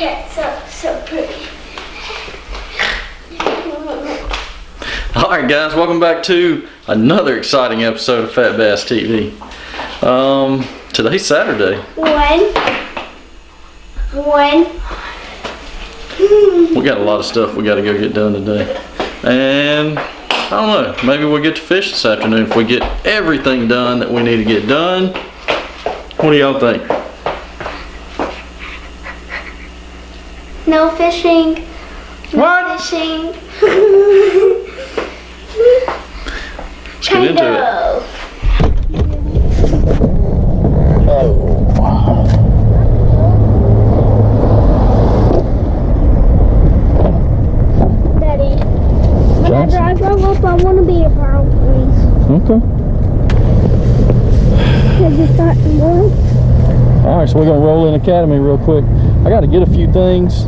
It's so pretty. Alright guys, welcome back to another exciting episode of Fat Bass TV. Today's Saturday. When? We got a lot of stuff we got to go get done today. And I don't know, maybe we'll get to fish this afternoon if we get everything done that we need to get done. What do y'all think? No fishing. What? Fishing. Let's get into it. Daddy, whenever I grow up, I want to be a brown police. Okay. Because it's starting more. Alright, so we're going to roll in Academy real quick. I got to get a few things.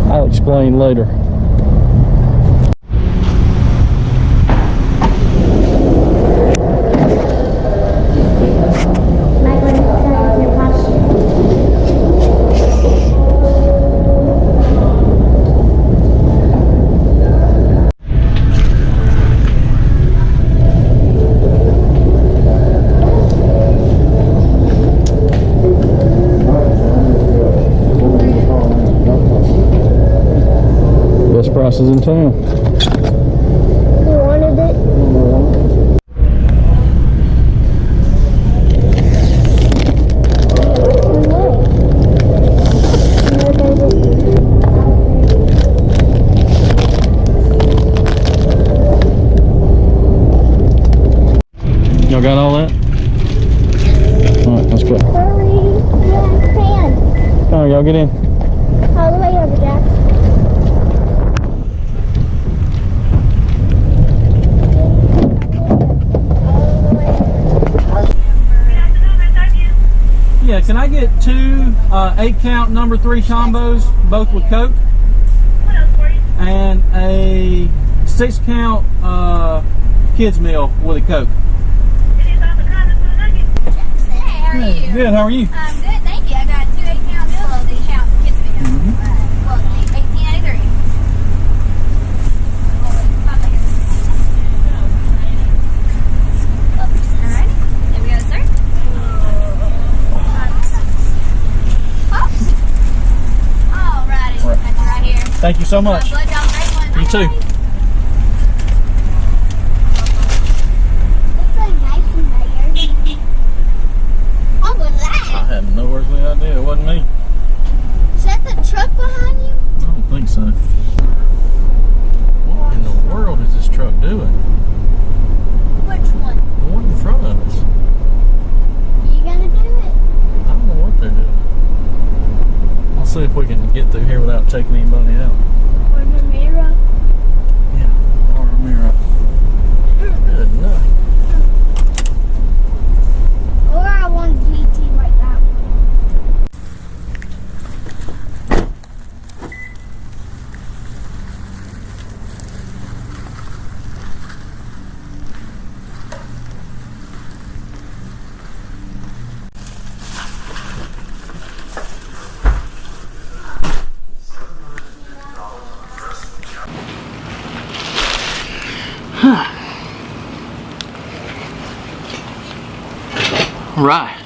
I'll explain later. Prices in town. You wanted it? Y'all got all that? Alright, let's go. Hurry. Alright, y'all get in. All the way over, Jack. Yeah, can I get two 8-count number 3 combos, both with Coke? What else for you? And a 6-count kids meal with a Coke. It is avocado for the nuggets. Hey, how are you? Good, how are you? I'm good, thank you. I got 2 8-count meals, 8-count kids meal. Well, 1893. Alright, there we go, sir. Alrighty, got you right here. Thank you so much. Blood y'all, great one. You too. It's like nice in there. Oh, what's I that? have no earthly idea. It wasn't me. Is that the truck behind you? I don't think so. What in the world is this truck doing? Which one? The one in front of us. You gonna do it? I don't know what they're doing. I'll see if we can get through here without taking anybody out. Or the mirror? Yeah, or a mirror. Good enough. Or I want GT like that one. Right.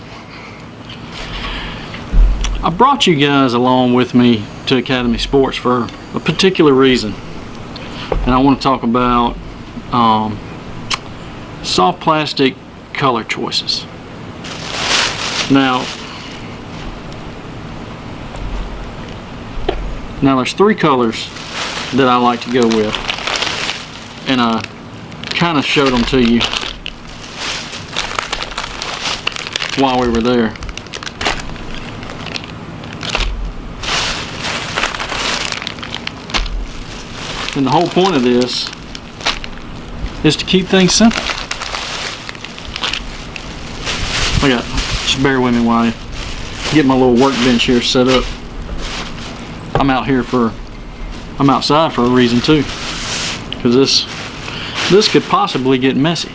I brought you guys along with me to Academy Sports for a particular reason. And I want to talk about soft plastic color choices. Now there's 3 colors that I like to go with. And I kind of showed them to you while we were there. And the whole point of this is to keep things simple. Just bear with me while I get my little workbench here set up. I'm outside for a reason too, because this could possibly get messy.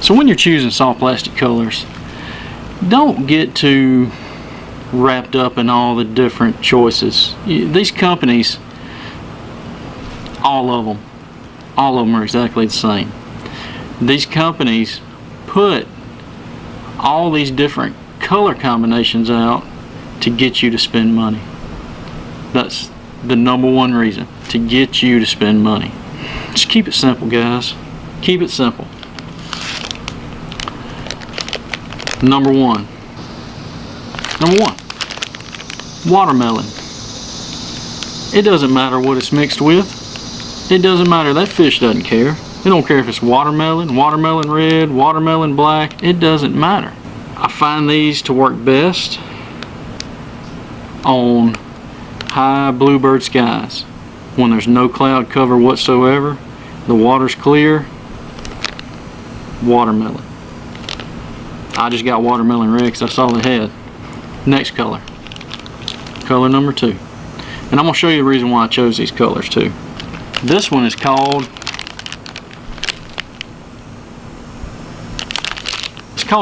So when you're choosing soft plastic colors, don't get too wrapped up in all the different choices. These companies, all of them are exactly the same. These companies put all these different color combinations out to get you to spend money. That's the number one reason, to get you to spend money. Just keep it simple, guys. Keep it simple. Number one, watermelon. It doesn't matter what it's mixed with. It doesn't matter. That fish doesn't care. They don't care if it's watermelon, watermelon red, watermelon black. It doesn't matter. I find these to work best on high bluebird skies when there's no cloud cover whatsoever, the water's clear. Watermelon. I just got watermelon red because that's all they had. Next color, color number 2, and I'm going to show you the reason why I chose these colors too. This one is called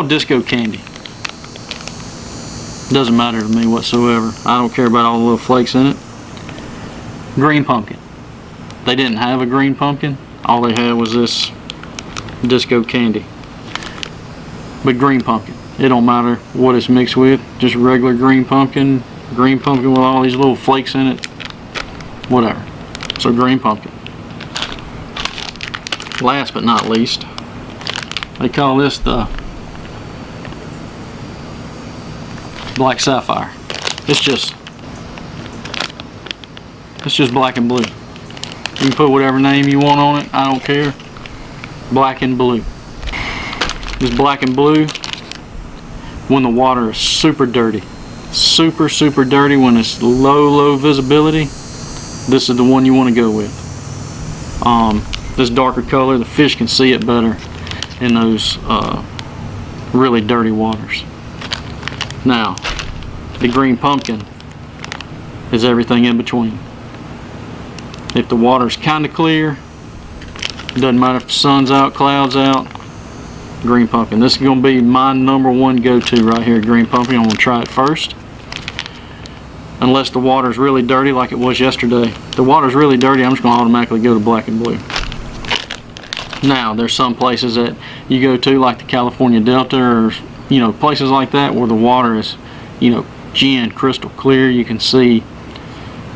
Disco Candy. Doesn't matter to me whatsoever. I don't care about all the little flakes in it. Green pumpkin. They didn't have a green pumpkin. All they had was this Disco Candy. But green pumpkin. It don't matter what it's mixed with. Just regular green pumpkin with all these little flakes in it. Whatever. So green pumpkin. Last but not least, they call this the Black Sapphire. It's just black and blue. You can put whatever name you want on it. I don't care. Black and blue. This black and blue when the water is super dirty. Super dirty, when it's low visibility. This is the one you want to go with. This darker color, the fish can see it better in those really dirty waters. Now, the green pumpkin is everything in between. If the water's kind of clear, it doesn't matter if the sun's out, clouds out, green pumpkin. This is going to be my number one go-to right here, green pumpkin. I'm going to try it first. Unless the water's really dirty like it was yesterday. If the water's really dirty, I'm just going to automatically go to black and blue. Now, there's some places that you go to, like the California Delta, or places like that where the water is, gin, crystal clear. You can see,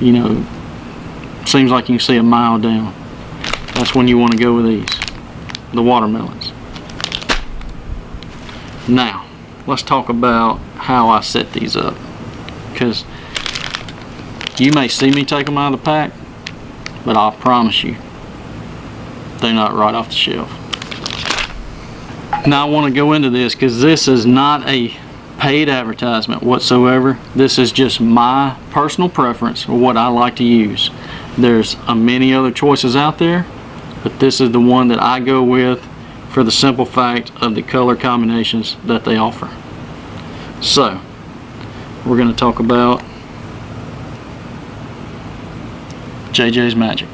seems like you can see a mile down. That's when you want to go with these, the watermelons. Now, let's talk about how I set these up, because you may see me take them out of the pack, but I promise you, they're not right off the shelf. Now I want to go into this because this is not a paid advertisement whatsoever. This is just my personal preference or what I like to use. There's many other choices out there, but this is the one that I go with for the simple fact of the color combinations that they offer. So, we're going to talk about JJ's Magic.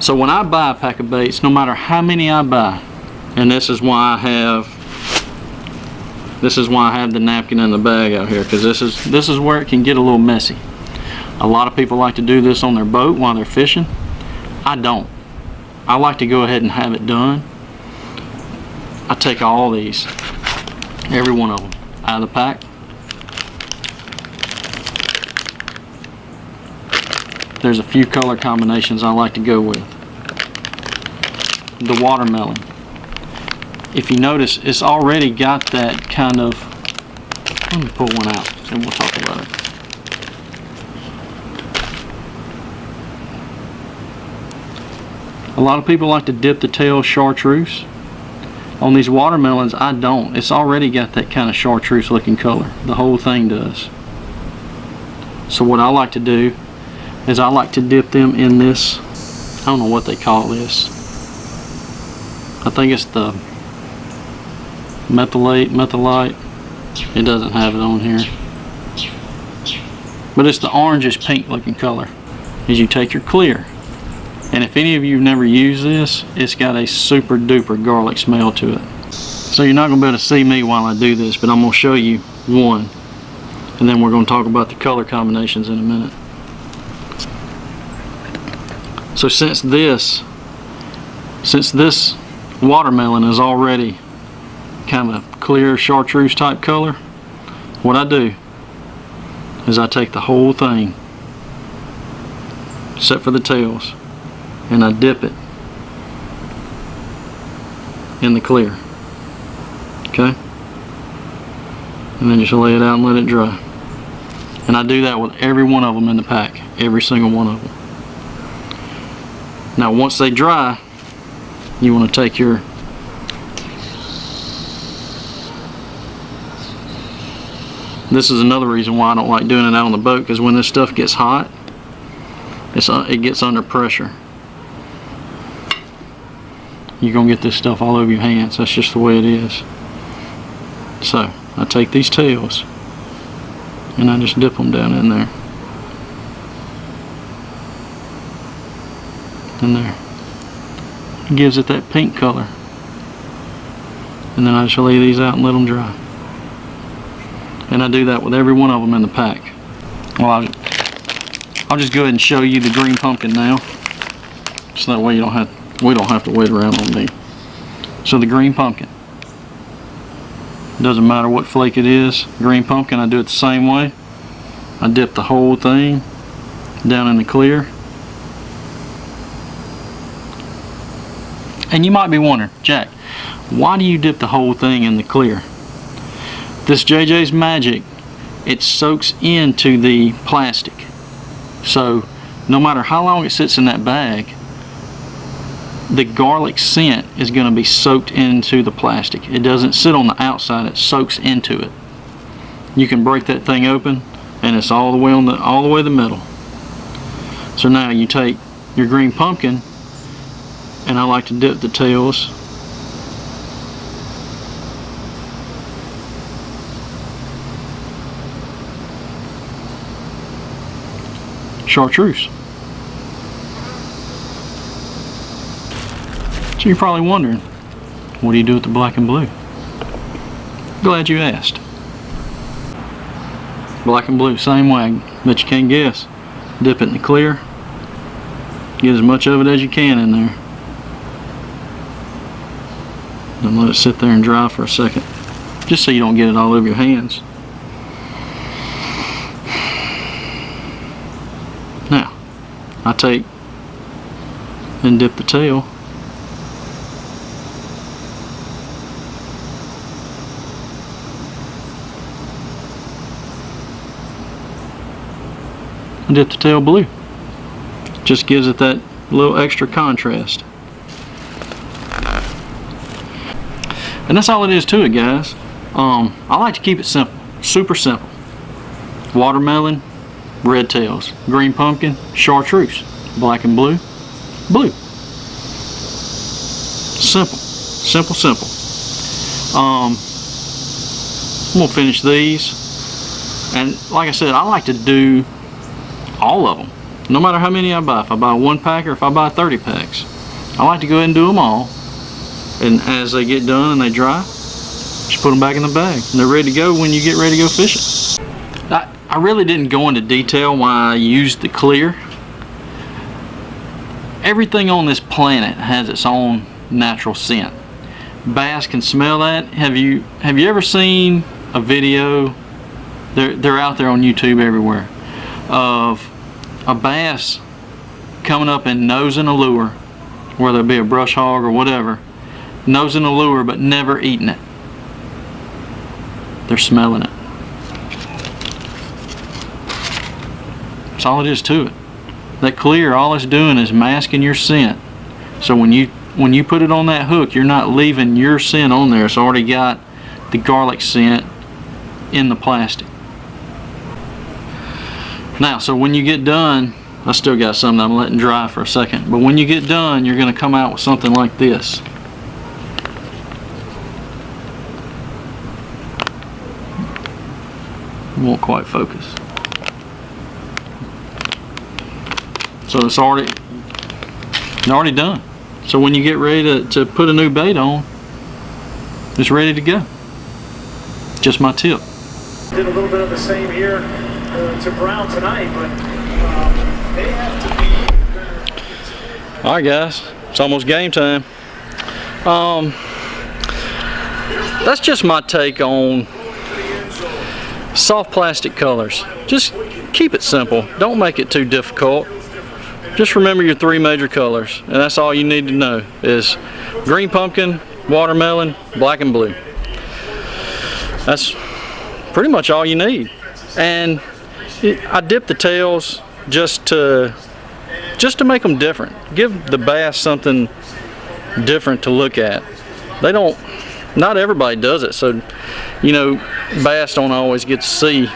So when I buy a pack of baits, no matter how many I buy, and this is why I have the napkin in the bag out here, because this is where it can get a little messy. A lot of people like to do this on their boat while they're fishing. I don't. I like to go ahead and have it done. I take all these, every one of them, out of the pack. There's a few color combinations I like to go with. The watermelon. If you notice, it's already got that kind of, let me pull one out and we'll talk about it. A lot of people like to dip the tail chartreuse. On these watermelons, I don't. It's already got that kind of chartreuse looking color. The whole thing does. So what I like to do is I like to dip them in this, I don't know what they call this. I think it's the methylite. It doesn't have it on here. But it's the orangish pink looking color. Is you take your clear. And if any of you have never used this, it's got a super duper garlic smell to it. So you're not going to be able to see me while I do this, but I'm going to show you one. And then we're going to talk about the color combinations in a minute. So since this watermelon is already kind of clear chartreuse type color, what I do is I take the whole thing, except for the tails, and I dip it in the clear. Okay? And then just lay it out and let it dry. And I do that with every one of them in the pack, every single one of them. Now once they dry, you want to take your this is another reason why I don't like doing it out on the boat, because when this stuff gets hot, it gets under pressure. You're going to get this stuff all over your hands. That's just the way it is. So I take these tails and I just dip them down in there. In there. It gives it that pink color. And then I just lay these out and let them dry. And I do that with every one of them in the pack. Well, I'll just go ahead and show you the green pumpkin now, so that way we don't have to wait around on me. So the green pumpkin, doesn't matter what flake it is. Green pumpkin, I do it the same way. I dip the whole thing down in the clear. And you might be wondering, Jack, why do you dip the whole thing in the clear? This JJ's Magic, it soaks into the plastic. So no matter how long it sits in that bag, the garlic scent is going to be soaked into the plastic. It doesn't sit on the outside, it soaks into it. You can break that thing open and it's all the way to the middle. So now you take your green pumpkin, and I like to dip the tails chartreuse. So you're probably wondering, what do you do with the black and blue? Glad you asked. Black and blue, same way, but you can't guess. Dip it in the clear, get as much of it as you can in there, and let it sit there and dry for a second, just so you don't get it all over your hands. Now, I take and dip the tail and dip the tail blue. Just gives it that little extra contrast. And that's all it is to it, guys. I like to keep it simple, super simple. Watermelon, red tails. Green pumpkin, chartreuse. Black and blue, blue. Simple, simple, simple. I'm gonna finish these, and like I said, I like to do all of them, no matter how many I buy. If I buy one pack or if I buy 30 packs, I like to go ahead and do them all. And as they get done and they dry, just put them back in the bag, and they're ready to go when you get ready to go fishing. I really didn't go into detail why I used the clear. Everything on this planet has its own natural scent. Bass can smell that. Have you ever seen a video? They're out there on YouTube everywhere, of a bass coming up and nosing a lure, whether it be a brush hog or whatever, nosing a lure but never eating it. They're smelling it. That's all it is to it. That clear, all it's doing is masking your scent. So when you put it on that hook, you're not leaving your scent on there. It's already got the garlic scent in the plastic. Now, so when you get done, I still got some that I'm letting dry for a second, but when you get done, you're going to come out with something like this. Won't quite focus. So it's already done. So when you get ready to put a new bait on, it's ready to go. Just my tip. Did a little bit of the same here to Brown tonight, but they have to be better. All right, guys, it's almost game time. That's just my take on soft plastic colors. Just keep it simple. Don't make it too difficult. Just remember your 3 major colors, and that's all you need to know is green pumpkin, watermelon, black and blue. That's pretty much all you need. And I dip the tails just to make them different. Give the bass something different to look at. Not everybody does it, so you know, bass don't always get to see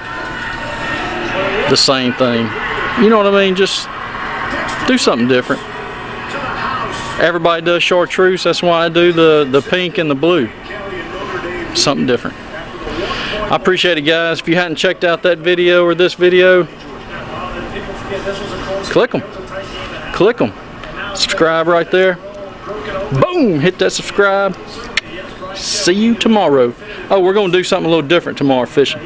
the same thing. You know what I mean? Just do something different. Everybody does chartreuse, that's why I do the pink and the blue. Something different. I appreciate it, guys. If you hadn't checked out that video or this video, click them. Click them. Subscribe right there. Boom! Hit that subscribe. See you tomorrow. Oh, we're going to do something a little different tomorrow fishing.